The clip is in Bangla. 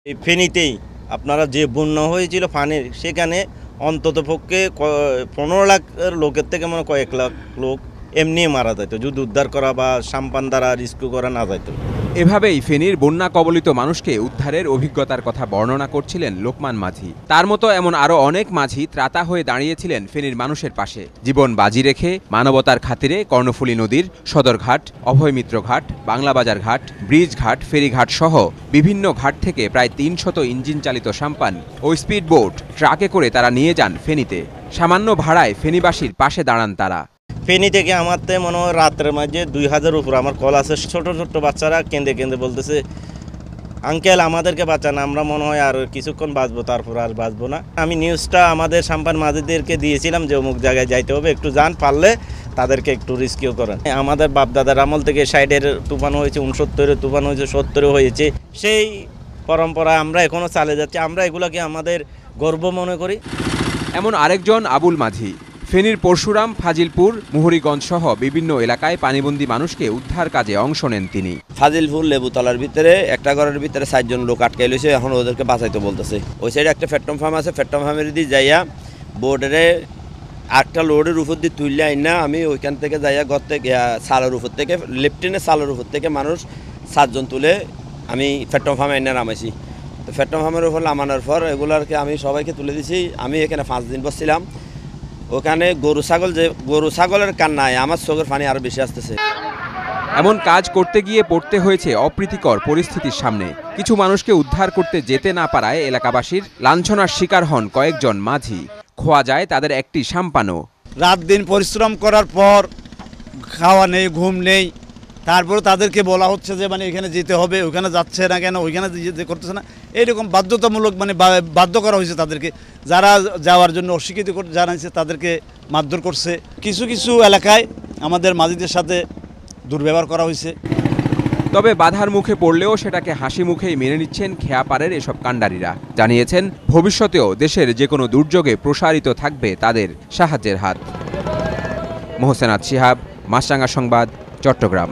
এই ফেনীতেই আপনারা যে বন্যা হয়েছিল পানির, সেখানে অন্ততপক্ষে 15 লাখ লোকের থেকে মনে কয়েক লাখ লোক এমনি মারা যেত যদি উদ্ধার করা বা সাম্পান দ্বারা রেস্কিউ করা না যেত। এভাবেই ফেনীর বন্যা কবলিত মানুষকে উদ্ধারের অভিজ্ঞতার কথা বর্ণনা করছিলেন লোকমান মাঝি। তার মতো এমন আরও অনেক মাঝি ত্রাতা হয়ে দাঁড়িয়েছিলেন ফেনীর মানুষের পাশে। জীবন বাজি রেখে মানবতার খাতিরে কর্ণফুলী নদীর সদরঘাট, অভয়মিত্র ঘাট, বাংলাবাজার ঘাট, ব্রিজ ঘাট, ফেরিঘাট সহ বিভিন্ন ঘাট থেকে প্রায় 300 ইঞ্জিন চালিত সাম্পান ও স্পিড বোট ট্রাকে করে তারা নিয়ে যান ফেনীতে। সামান্য ভাড়ায় ফেনীবাসীর পাশে দাঁড়ান তারা। ফেনী থেকে আমার তো মনে হয় রাত্রের মাঝে 2000 উপর আমার কল আছে। ছোট ছোট বাচ্চারা কেঁদে কেঁদে বলতেছে, আঙ্কেল আমাদেরকে বাঁচান, আমরা মনে হয় আর কিছুক্ষণ বাঁচবো, তারপর আর বাঁচবো না। আমি নিউজটা আমাদের সাম্পান মাঝিদেরকে দিয়েছিলাম যে অমুক জায়গায় যাইতে হবে, একটু যান, পারলে তাদেরকে একটু রেস্কিউ করেন। আমাদের বাপদাদার আমল থেকে 60-এর তুফান হয়েছে, 69-এর তুফান হয়েছে, 70-এ হয়েছে। সেই পরম্পরা আমরা এখনও চালিয়ে যাচ্ছি। আমরা এগুলোকে আমাদের গর্ব মনে করি। এমন আরেকজন আবুল মাঝি। ফেনীর পরশুরাম, ফাজিলপুর, মুহুরীগঞ্জ সহ বিভিন্ন এলাকায় পানিবন্দী মানুষকে উদ্ধার কাজে অংশ নেন তিনি। ফাজিলপুর লেবুতলার ভিতরে একটা ঘরের ভিতরে 4 জন লোক আটকে লইছে, এখন ওদেরকে বাঁচাইতে বলতেছে। ওই সাইডে একটা ফ্যাটম ফার্ম আছে, ফ্যাটম ফার্মের দিয়ে যাইয়া বোর্ডেরে একটা লোডের উপর দিয়ে তুললে আইনা আমি ওইখান থেকে যাইয়া ঘর থেকে সালের উপর থেকে লেফটেনের সালের উপর থেকে মানুষ 7 জন তুলে আমি ফ্যাটম ফার্মে আইনা নামাইছি। তো ফ্যাটম ফার্মের উপর নামানোর পর এগুলারকে আমি সবাইকে তুলে দিছি। আমি এখানে 5 দিন বসছিলাম। ওখানে গরু ছাগলের কান্নায় আমার চোখের পানি আরো বেশি আসতেছে। এমন কাজ করতে গিয়ে পড়তে হয়েছে অপ্রীতিকর পরিস্থিতির সামনে। কিছু মানুষকে উদ্ধার করতে যেতে না পারায় এলাকাবাসীর লাঞ্ছনার শিকার হন কয়েকজন মাঝি। খোয়া যায় তাদের একটি সাম্পানও। রাত দিন পরিশ্রম করার পর খাওয়া নেই, ঘুম নেই, তারপরে তাদেরকে বলা হচ্ছে যে মানে এখানে যেতে হবে, ওখানে যাচ্ছে না কেন, ওইখানে যেতে করতেছে না, এইরকম বাধ্যতামূলক মানে বাধ্য করা হয়েছে তাদেরকে। যারা যাওয়ার জন্য অস্বীকৃতি জানাইছে তাদেরকে মারধর করছে। কিছু কিছু এলাকায় আমাদের মাঝিদের সাথে দুর্ব্যবহার করা হয়েছে। তবে বাধার মুখে পড়লেও সেটাকে হাসি মুখেই মেনে নিচ্ছেন খেয়াপাড়ের এসব কাণ্ডারীরা। জানিয়েছেন ভবিষ্যতেও দেশের যে কোনো দুর্যোগে প্রসারিত থাকবে তাদের সাহায্যের হাত। মোহসেনাত শিহাব, মাছরাঙা সংবাদ, চট্টগ্রাম।